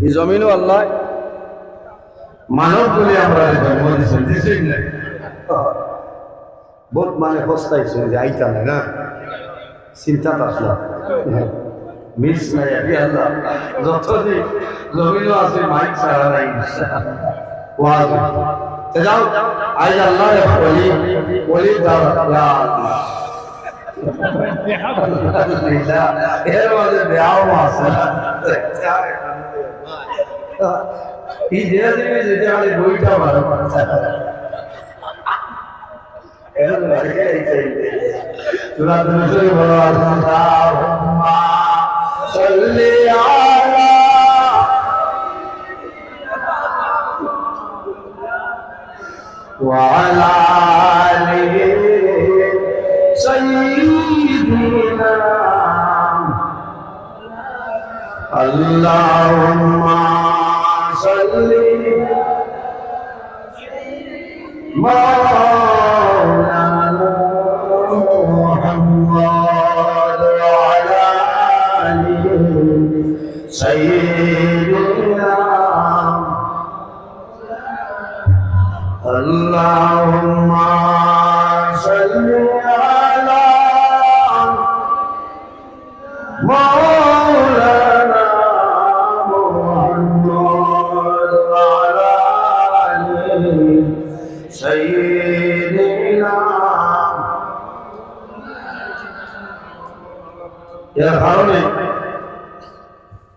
এই জমিনও আল্লাহ মানব বলে আমরা জন্ম দিয়েছেন বহুত মানে পস্তাইছে যে আইতা না চিন্তা আসলাম মিস নাই আগে আল্লাহ যতদিন জমিনও আছে মাইক ছাড়া নাই ওয়াজ যাও আজ আল্লাহ বলি বলি দাও এর মধ্যে দেওয়া আছে এই যে যেটা আমি বইটা ভালো তোরা তুমি শুরু বলো আল্লাহুম্মা সাল্লি আলা ওয়া আলা আলি সাইয়্যিদিনা আল্লাহুম্মা সাল্লি مولانا محمد وعلى آله سيدنا اللهم صل على مولانا محمد وعلى آله سيدنا يا কারণে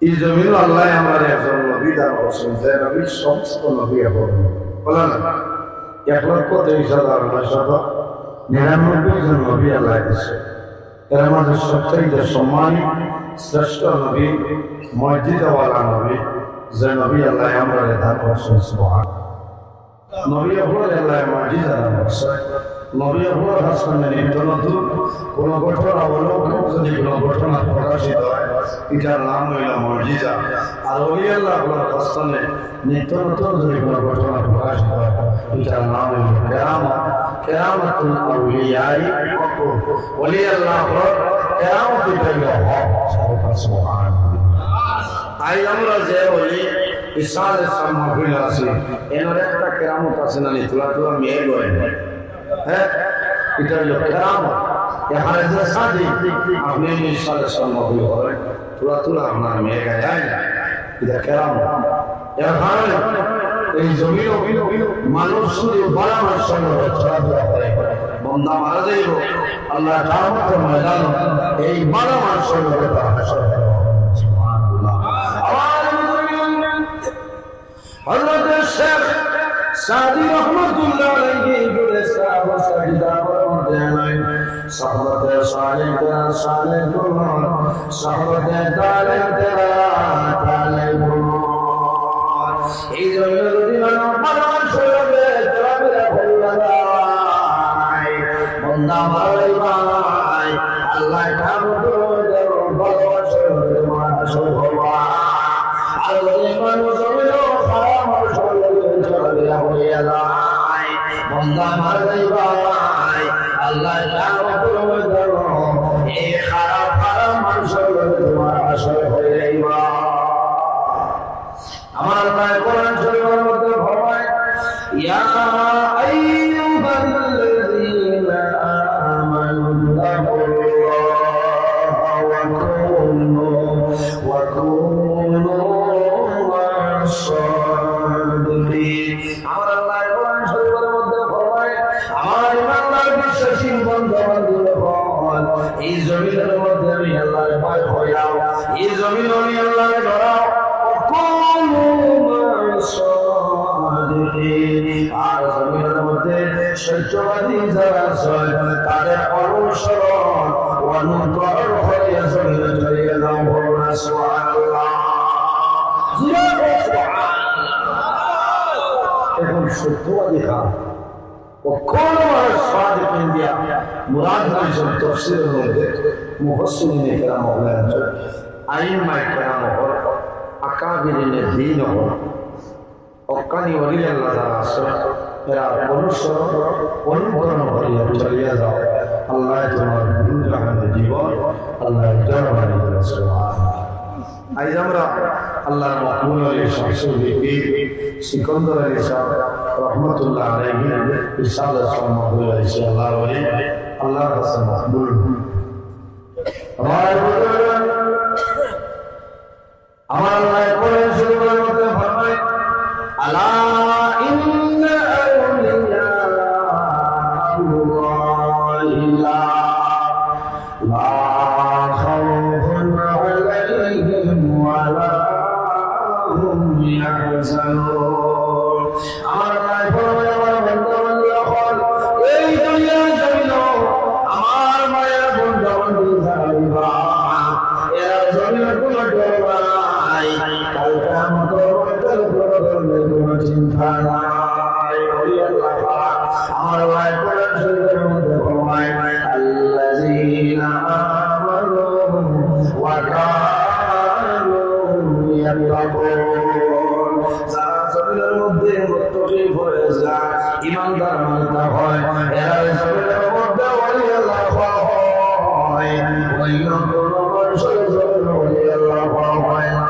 এই জমিন আল্লাহ আমার একজন নবী দান করেছেন যে নবী সমস্ত নবী বলেন 1,23,999 জন নবী আল্লাহ দিয়েছে এর মধ্যে সবথেকে সম্মানী শ্রেষ্ঠ নবী মর্যাদাওয়ালা নবী যে নবী আল্লাহ আমরা দান করেছেন সুবহান নবী হলেন আল্লাহ মর্যাদা দান করেছেন নবী হলেন হাসানের নিত্যনতুন কোন ঘটনা অবলম্বন যদি কোন ঘটনা প্রকাশিত হয় এটার নাম হইল মর্যাদা আর ওলি আল্লাহ হলেন হাসানে নিত্যনতুন যদি কোন ঘটনা প্রকাশিত হয় এটার নাম হইল কেরামত কেরামতুল আউলিয়াই ওলি আল্লাহ হলেন কেরামত এটাই হক সুবহানাল্লাহ আই আমরা যে ওলি ইসাল সামগ্রী আছে এর একটা কেরামত আছে না তোলা তোলা মেয়ে লয় হ্যাঁ এটা হলো কেরামত এখানে যে সাদি আপনি ইসাল সামগ্রী হয় তোলা তোলা আপনার মেয়ে গায় না এটা কেরামত এখানে এই জমিন মানুষ শুধু বড় মানুষের মধ্যে চলাফেরা করে বন্দা মারা যাইব আল্লাহ কামতের ময়দান এই বড় মানুষের মধ্যে হাসর হযরত শেখ সাদি রহমাতুল্লাহ আলাইহি গুলেসা ওয়াসিদা মধ্যে নাই সাহাবাতে সালেহ তেরা সালেহ কুরআন সাহাবাতে তালে তেরা তালে কুরআন এই জন্য যদি মানুষ চলবে চলবে ভুললাই বন্দা ভাই ভাই আল্লাহ কামত দেব ভালোবাসা তোমার আসল ভগবান আল্লাহ মানুষ বন্দা মারাই ভাই আল্লাহ জানো তুমি জানো এই খারাপ খারাপ মানুষের তোমার আসল হয়ে যাইবা আমার আল্লাহ কোরআন শরীফের মধ্যে ফরমায় ইয়া আইয়ুহাল্লাযীনা আমানু তাকুল্লাহা ওয়া কুনু মা'আস-সাদিকিন আমার আল্লাহ কোরআন শরীফের মধ্যে ফরমায় আমার ইমানদার বিশ্বাসী বান্দা-বান্দীরা বল এই জমিনের মধ্যে আমি আল্লাহর ভয় হইলাম এই জমিন আমি আল্লাহর ডরাও কুনু মা'আস-সাদিকিন আর জমিনের মধ্যে সত্যবাদী যারা আছে তাদের অনুসরণ অনুকরণ করে জমিনে চলিয়ে দাও বলুন সুবহানাল্লাহ এখন সত্যবাদী খান وكل الصادق انبياء مراد من تفسير المفسرين الكرام مولانا ائمه الكرام اكابرين الدين وقاني ولي الله تعالى এরা অনুকরণ করিয়া চলিয়া যাও আল্লাহ তোমার জীবন আল্লাহ জানাবেন সুবহানাল্লাহ আজ আমরা আল্লাহর মকবুল আলী শামসুল পীর সিকন্দর আলী সাহেব রহমতুল্লাহ আলাইহি ইরশাদ মকবুল হয়েছে আল্লাহর ওলি আল্লাহর কাছে মকবুল। আমার আল্লাহ কোরআন শরীফের মধ্যে ফরমায় আলা ইন্না আউলিয়া আল্লাহি লা খাউফুন আলাইহিম ওয়া লা হুম ইয়াহজানুন। আমার আল্লাহ ফরমায় আমার বান্দা হল এই দুনিয়ার জমিন আমার মায়ের বন্ধু যাইবা এরা জমিন কোন ডোবা কাল কিয়ামতের কোনো চিন্তা নাই। আমার ভাই কোরআন শরীফের মধ্যে ফরমায় আল্লাযীনা আমানু ওয়া কানু ইয়াত্তাকুন। যারা জমিনের মধ্যে মুত্তাকি হয়ে যায়, ঈমানদার বান্দা হয়, এরা জমিনের মধ্যে ওলি আল্লাহ হয়। ওই কোন মানুষের জন্য ওলি আল্লাহ হয় না।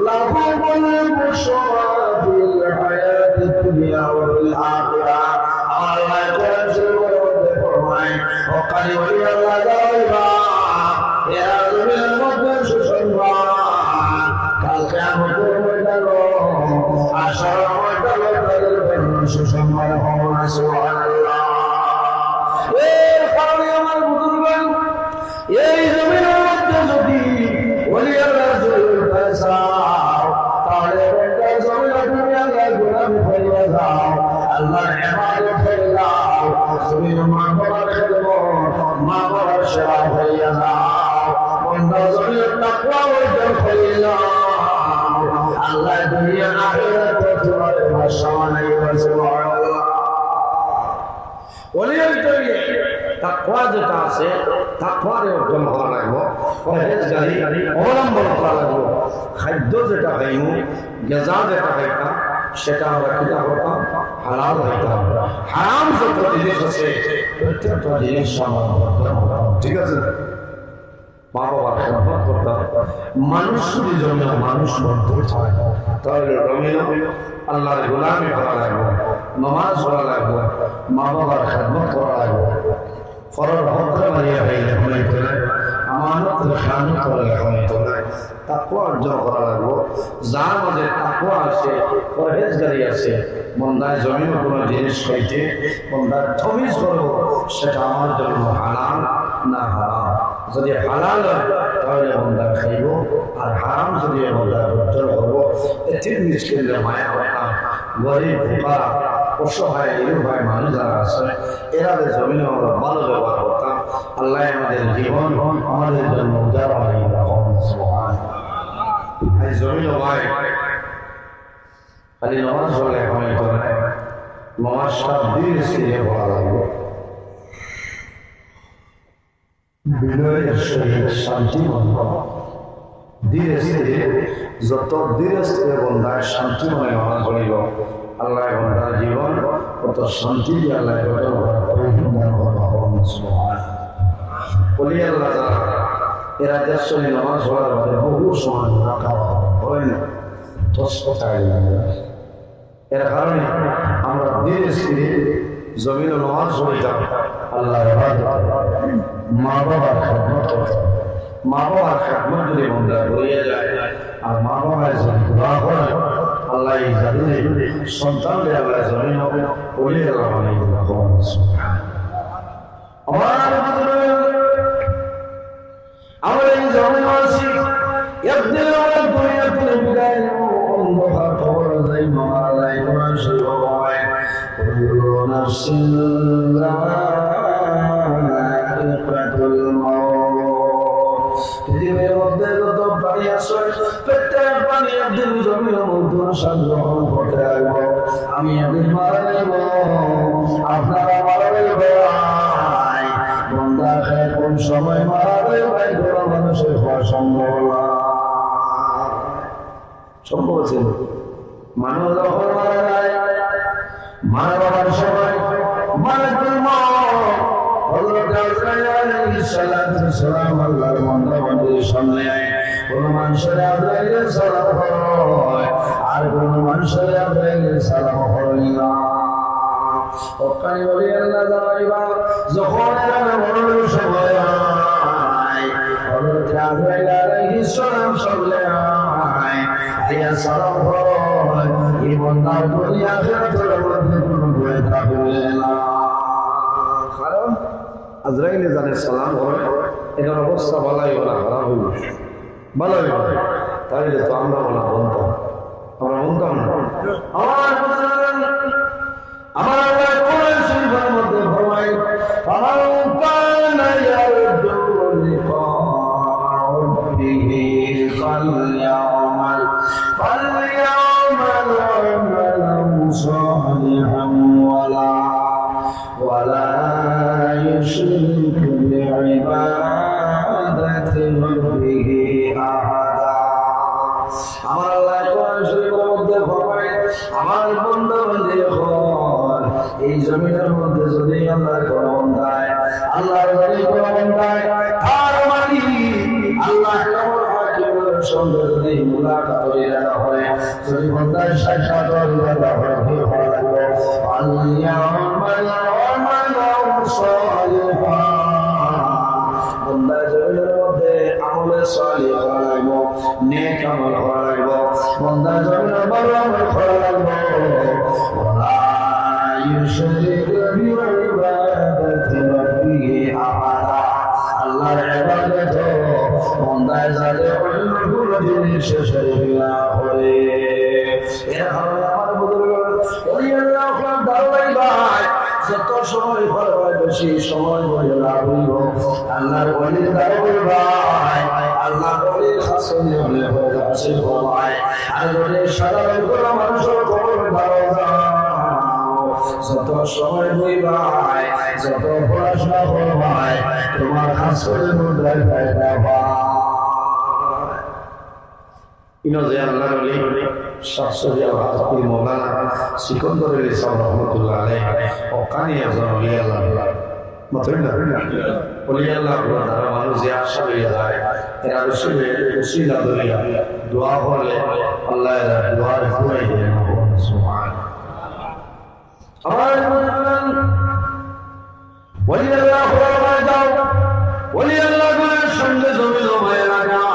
لهم البشرى في الحياة الدنيا وفي الآخرة। الله يقول فرمائے وقال ولي الله غالبا يا ذوي المقدس ششنوا قال قيامت مدلو عشر مدلو تلبن ششنوا لهم سبحان الله। اے خالی আমার বুজুর্গান এই জমিনের মধ্যে যদি ওলি আল্লাহ জলিল ফয়সাল আল্লাহর ইবাদত ফেলাও, তুমি মা বাবার খেদমত মা বাবার সেবা হইয়া যাও, বন্ধা জমির তাকওয়া অর্জন ফেলাও। আল্লাহ দুনিয়া আখিরাত তোমার ভাষা বানাইবা সুবহানাল্লাহ। ওলির জন্য তাকওয়া যেটা আছে তাকওয়ারে অর্জন করা লাগবে, পরহেজগারি অবলম্বন করা লাগবে। খাদ্য যেটা খাইমু গেজা যেটা খাইতা সেটা আমরা কিনা করতাম হালাল হইতাম। হারাম যত জিনিস আছে প্রত্যেকটা জিনিস আমার করতাম, ঠিক আছে। মা বাবার খেদমত করতাম, মানুষ যদি জমিন মানুষ বন্ধ হয় তাহলে জমিন আল্লাহর গোলামি করা লাগবে, নামাজ পড়া লাগবে, মা বাবার খেদমত করা লাগবে, ফরজ হক মারিয়া হইলে হইতে নাই, আমানত খানত করলে হইতে নাই, তাকওয়া অর্জন করা লাগবে। যার মাঝে তাকওয়া আছে, পরহেজগারি আছে, বন্দায় জমিন কোনো জিনিস খাইতে বন্দায় তমিজ করবো সেটা আমার জন্য হালাল না হারাম। যদি হালাল হয় তাহলে বন্দা খাইব, আর হারাম যদি বন্দা অর্জন করবো। এতে মিসকিনদের মায়া হতাম, গরিব ফুকারা অসহায় নিরুপায় মানুষ যারা আছে এরা জমিনে আমরা ভালো ব্যবহার করতাম। আল্লাহ আমাদের জীবন আমাদের জন্য উদার জমিন ভাই খালি নমাজ হলে এখন নমাজ সব দিন সিরিয়ে পড়া লাগবে, বিনয়ের সহিত শান্তি বন্ধ ধীরে ধীরে যত ধীরে স্থিরে বন্ধায় শান্তি মনে নামাজ পড়িব আল্লাহ বন্ধার জীবন কত শান্তি দিয়ে আল্লাহ বলি। আল্লাহ এরা দেশ নামাজ পড়ার পরে বহু সময় রাখা হয় না, এর কারণে আমরা ধীরে ধীরে জমিন নামাজ পড়িতাম, আল্লাহ মা বাবার খেদমত করতাম। মা বাবার খেদমত যদি বন্ধা করিয়া যায় আর মা বাবার যদি দোয়া করে আল্লাহ এই জানে সন্তানকে আল্লাহ জমিন হবে বলে আমার এই জমিন আছি একদিন আমার দুনিয়া থেকে বিদায় অন্ধকার খবর যাই মালাই মানুষের ভগবান পৃথিবীর মধ্যে যত প্রাণী আছে প্রত্যেক প্রাণী একদিন জমির মধ্যে গ্রহণ করতে আসবো। আমি একদিন মারা যাব, আপনারা মারা যাবেন। বন্ধা খায় কোন সময় মারা যাবে কোনো মানুষের হওয়া সম্ভব না, সম্ভব ছিল। মানুষ যখন মারা যায় মারা যাওয়ার সময় মালাকুল মউত হযরত আজরাইল আলাইহিস সালাম আল্লাহর বান্দার সামনে কোন মানুষের আজরাইলের সালাম হয় আর কোন মানুষের আজরাইলের সালাম হয় না। ওখানে বলি আল্লাহ দাঁড়াইবা যখন মরণের সময় হযরত আজরাইল আলাইহিস সালাম সামনে আয় আয়া সালাম হয় এই বান্দার দুনিয়া আখিরাতের মধ্যে কোনো ভয় থাকবে না। কারণ আজরাইলে জানে সালাম হয় এটার অবস্থা ভালোই না খারাপ হইল ভালোই তাইলে তো আমরা বলতাম না আমার আল্লাহ কোরআন শরীফের মধ্যে ফরমায় ফালাউ কানা ইয়ারজু লিকা রাব্বিহি ফালইয়ামাল আমালান সালিহান ওয়ালা ইউশরিক বিইবাদাতি রাব্বিহি আহাদা। আমার আল্লাহ কোরআন শরীফের মধ্যে ফরমায় আমার বান্দা দেখো এই জমিনের মধ্যে যদি আল্লাহর কোন বান্দায় আল্লাহর যদি কোন বান্দায় তার মালিক আল্লাহ কেমন হাকিমের সঙ্গে যদি মুলাকাত করিয়া হয় যদি বান্দার সাক্ষাৎ করিয়া হয় কি ভালো লাগবে আল্লাহুম্মাল আমালান সালিহান বান্দা জমিনের মধ্যে আমলে সালিহ করা লাগবে নেক আমল করা লাগবে বান্দা জমিনের ভালো আমল করা লাগবে يشرك بعبادة ربه أحدا আল্লাহর ইবাদত বান্দায় যাতে অন্য কোনো জিনিস শরীক না হয়। এর কারণে আমার বুজুর্গ ওই আল্লাহ দাওয়াই ভাই যত সময় হয় বেশি সময় বলে লাভ হইব আল্লাহর ওলি দাওয়াই ভাই আল্লাহর ওলি হাসন হলে হয়ে আছে ভাই আর যদি সাধারণ কোনো মানুষের খবর ভালো যত সময় হইবাই যত পড়াশোনা করবাই তোমার হাসরের মধ্যে ফায়দা পায়। ইনজে আল্লাহর ওলি শাহসরিয়া হাফিজ মাওলানা সিকন্দর ইসলাম রাহমাতুল্লাহ আলাইহি ওখানে একজন ওলি আল্লাহ মতলব ওলি আল্লাহ দ্বারা মানুষ যে আশা হয়ে যায় এরা উসিলা দরিয়া দোয়া করলে আল্লাহ এর দোয়ার ফুরাই দেন সুবহানাল্লাহ। ওলি আল্লাহ ফরমায় দাও ওলি আল্লাহ গুলোর সঙ্গে জমি জমায় রাখা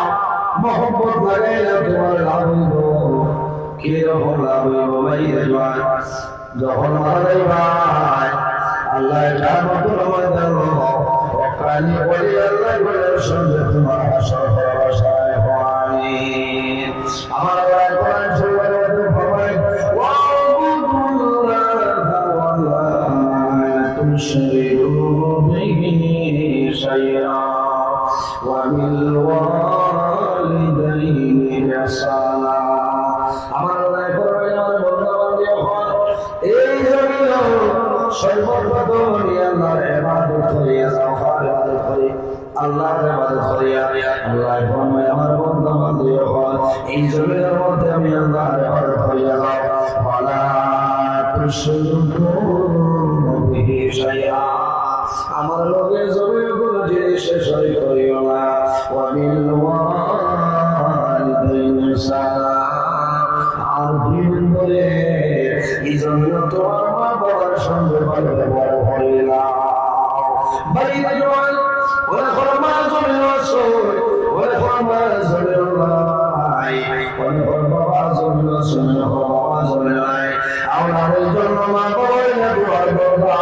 মহব্বত লাগাইলে তোমার লাভ হইব। কি রকম লাভ হইব ভাই যখন মারা যাই ভাই আল্লাহ যার মতো রমায় দেব ওখানে ওলি আল্লাহ গুলোর সঙ্গে তোমার হাসর ভরসায় হয়। আমার আল্লাহ কোরআন শরীফের মধ্যে ফরমায় تشركوا به شيئا وبالوالدين إحسانا আমার আল্লাহ ফরমায় আমার বান্দাবান্দি এখন এই জমিন সর্বপ্রথম আল্লাহর ইবাদত করিয়া যাও ইবাদত করি আল্লাহর ইবাদত করিয়া আল্লাহ ফরমায় আমার বান্দাবান্দি এখন এই জমিনের মধ্যে আমি আল্লাহর ইবাদত করিয়া যাও ওয়ালা তুশরিকু আমার লোকের জমির কোন জিনিস শরীক করিও না ওয়াবিল ওয়ালিদাইনি ইহসানা আর দিন বলে এই জন্য তোমার মা বাবার সঙ্গে ভালো ব্যবহার করিলা বাইরে জওয়ান ওয়া খরমা জমির রাসূল ওয়া খরমা জমির লাই ওয়া খরমা জমির রাসূল ওয়া খরমা জমির লাই আমাদের জন্য মা বাবার ব্যবহার করবা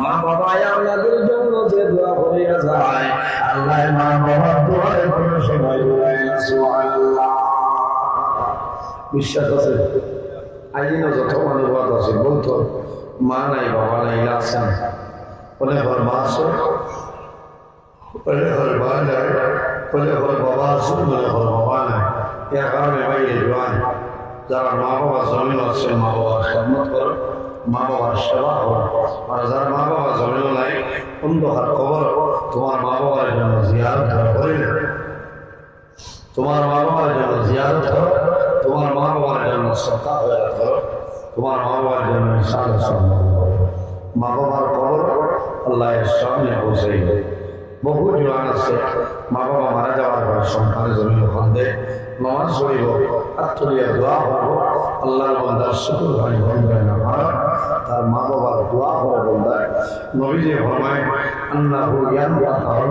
মা বাবা আমাদের জন্য যে দোয়া করিয়া যায় আল্লাহ মা বাবার দোয়ায় কোনো সময় দোয়ায় না সুবহানাল্লাহ। বিশ্বাস আছে আইন যত অনুবাদ আছে বলতো মা নাই বাবা নাই আছেন বলে ঘর মা আছে বলে ঘর মা নাই বলে ঘর বাবা আছে বলে ঘর বাবা নাই এর কারণে বাইরে জোয়ান যারা মা বাবা জমিন আছে মা বাবার খেদমত করো মা বাবার সেবা করো আর যারা মা বাবা জমিন নাই অন্ধকার কবর তোমার মা বাবার জন্য জিয়ারত করে তোমার মা বাবার জন্য জিয়ারত করো তোমার মা বাবার জন্য সদকা করো তোমার মা বাবার জন্য ইনশাআল্লাহ মা বাবার কবর আল্লাহর সামনে পৌঁছে বহু জোয়ান আছে মা বাবা মারা যাওয়ার পর সন্তানের জমিন কান্দে, নামাজ পড়িব, হাত তুলিয়া দোয়া করবো, আল্লাহর বান্দার শুকর ভাই বন্ধায় না তার মা বাবার দোয়া করে বন্ধায় নবীজি ফরমায় আন্নাহু ইয়ানফাতাহু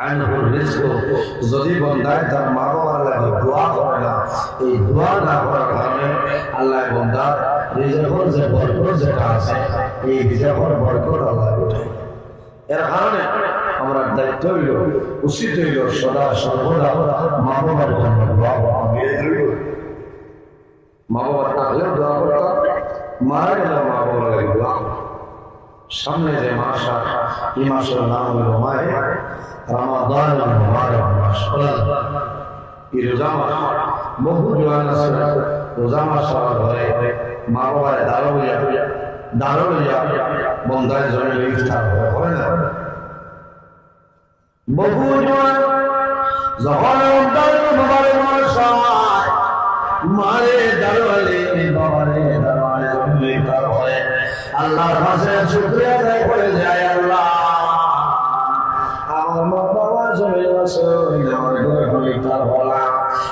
আনহুর রিজকু, যদি বন্দায় তার মা বাবার লাগে দোয়া করে না, এই দোয়া না করার কারণে আল্লাহ বন্দার রিজকের যে বরকত যেটা আছে এই রিজকের বরকত আল্লাহ উঠে। এর কারণে আমরা দায়িত্ব হইল, উচিত হইল সদা সর্বদা মা বাবার জন্য দোয়া করা। মা বাবার থাকলেও দোয়া করতাম, মারা গেলে মা বাবার লাগে দোয়া। সামনে যে মাস, এই মাসের নাম হইল মাহে রমাদান মুবারক মাস। এই রোজা মাস বহু জোয়ান আছে রোজা মাস ঘরে মা বাবার দাঁড়ো লইয়া বন্ধায় জন্য ইফতার করে না। বহু জোয়ান যখন মারে দাঁড়ালে বাবারে দাঁড়ালে জন্য ইফতার হয়, আল্লাহর কাছে শুকরিয়া আদায় করে যায়, আল্লাহ আমার মা বাবার জমিন আছে আমার ঘরে ইফতার হলা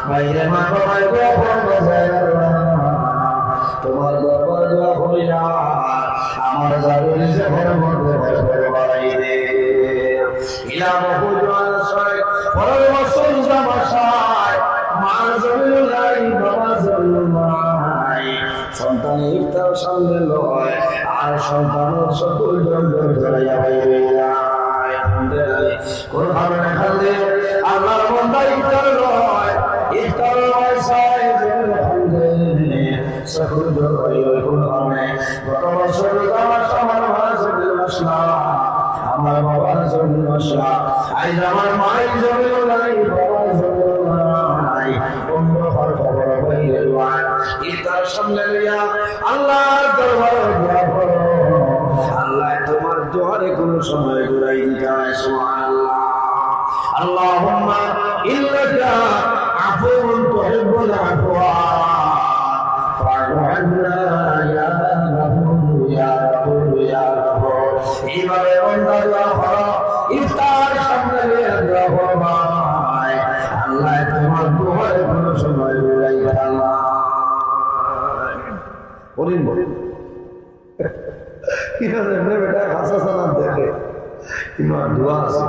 বাইরে মা বাবার তোমার দরবার দোয়া করিয়া আমার জাগরি যে ঘরের মধ্যে ঘরে বাড়াই দে ইলা বহু জোয়ান ছয় পরের বছর জামাশায় মার জমিন নাই বাবার জমিন নাই, সন্তান ইফতার সামনে লয় আর সন্তানের সকল জন্য ধরাইয়া বাইরে যায়। কোন কারণে খালে আল্লাহর বান্দা ইফতার লয়, ইফতার লয় সাই সকল জন্য কোন কারণে গত বছর আমার ভাড়া চলে আসলাম, আমার বাবার জন্য আসলাম, আজ আমার মায়ের জন্য নাই বাবার জন্য নাই, অন্য ঘর খবর হয়ে ইফতার সামনে লইয়া আল্লাহর দরবারে দোয়া করো, আল্লাহ তোমার দোয়ারে কোনো সময় ঘুরাই দিতে হয়। সুবহানাল্লাহ। আল্লাহুম্মা ইন্নাকা আফুউন তুহিব্বুল আফওয়া ফা'ফু আন্না ইয়া রাব্বু ইয়া রাব্বু ইয়া রাব্বু। এইভাবে বান্দা দোয়া করো, ইফতার সামনে লইয়া দোয়া করো, আল্লাহ তোমার দোয়ারে কোনো সময় ঘুরাই দিতে হয়। বলিন বলিন বেটা হাসা সানা দেখে ইমার দোয়া আছে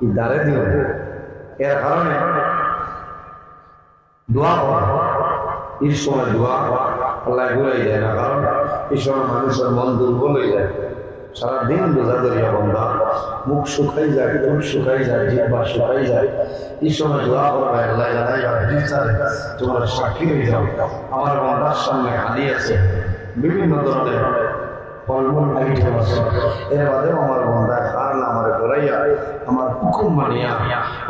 ই দাঁড়ে দিও। এর কারণে দোয়া এই সময় দোয়া আল্লাহ ঘুরাই যায় না, কারণ এই সময় মানুষের মন দুর্বল হয়ে যায়, সারাদিন বোঝা ধরিয়া বন্ধা, মুখ শুকাই যায়, চোখ শুকাই যায়, জিহ্বা শুকাই যায়, এই সময় দোয়া করবে আল্লাহ জানাই তোমরা সাক্ষী হয়ে যাও আমার বন্ধার সামনে হানি আছে, বিভিন্ন ধরনের ফলমূল আইটেম আছে, এর বাদেও আমার বন্ধা খান আমার ডরাইয়া আমার হুকুম মানিয়া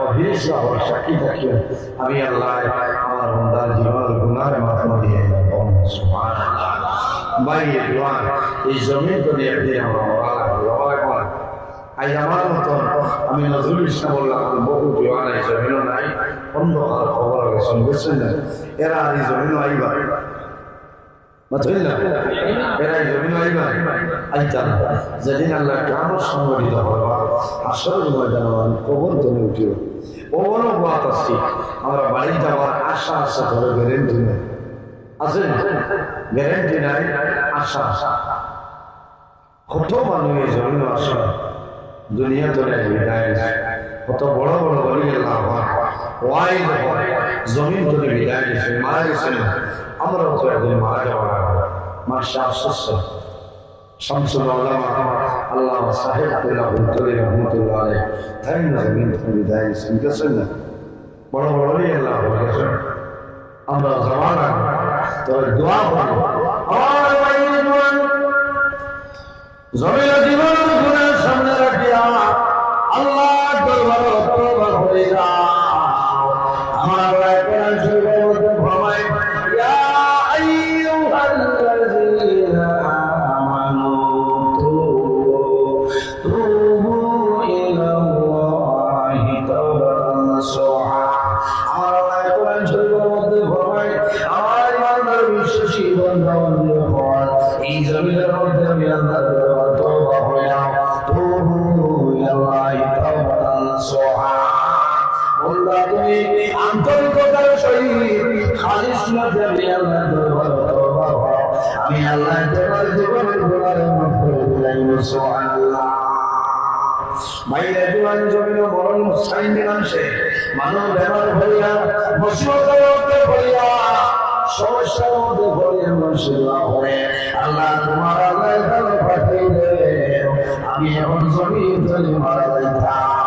অভিষ্ট হওয়ার সাক্ষী থাকিও আমি আল্লাহ আমার বন্ধার জীবন গুনাহ মাফ দিয়ে সুবহানাল্লাহ। বাইরে জোয়ান এই জমিন করে একদিন আমরা আজ আমার মতন আমি নজরুল ইসলাম বললাম বহু জোয়ান এই জমিনও নাই, অন্ধকার খবর গেছেন বুঝছেন না, এরা আর এই জমিনও আইবা যেদিন আল্লাহ কিয়ামত সংঘটিত হবা আসল ময়দানে কবর ধরে উঠিও ওরও বাত আছে, আমরা বাড়ি যাওয়ার আশা আছে, ধরে গ্যারেন্টি নেই আছে, গ্যারেন্টি নাই, আশা কত মানুষ এই জমিন আসা দুনিয়া ধরে বিদায়, কত বড় বড় বলি ওয়াইড জমিন ধরে বিদায় গেছে, মারা গেছে না, আমরাও তো একদিন মারা যাওয়ার মাসে আফসোস। শামসুল উলামা আল্লাহ সাহেব রহমতুল্লাহ আলাইহি তাই না জমিন ধরে বিদায় গেছেন না, বড় বড়ই আল্লাহ বলেছেন, আমরা জামানা তবে দোয়া করি জমিন জীবন গুনার সামনে রাখিয়া আল্লাহ দরবারে তওবা করে যাও। আমার কোরআন শরীফের মধ্যে ফরমায় ইয়া আইয়ুহাল্লাযীনা আমানু তুবু ইলাল্লাহি তাওবাতান নাসুহা। আমার কোরআন শরীফের মধ্যে ফরমায় আমার ইমানদার বিশ্বাসী বান্দা-বান্দী হন, এই জমিনের মধ্যে আমি আল্লাহর দরবারে তওবা হইয়া তুবু ইলাল্লাহ শহীদ খালিস না দেবে আল্লাহ আমি আল্লাহ তোমার জীবনের গুনাহ মাফ করে দিলাম সুবহানাল্লাহ মাইরে জোয়ান জমিন মরণ মুসাইন দিনাংশে মানব বেমার হইয়া মুসিবতের মধ্যে পড়িয়া সমস্যার মধ্যে পড়িয়া মুসিবা হয়ে আল্লাহ তোমার আল্লাহ পাঠিয়ে দেবে আমি এখন জমিন মারা যাইতাম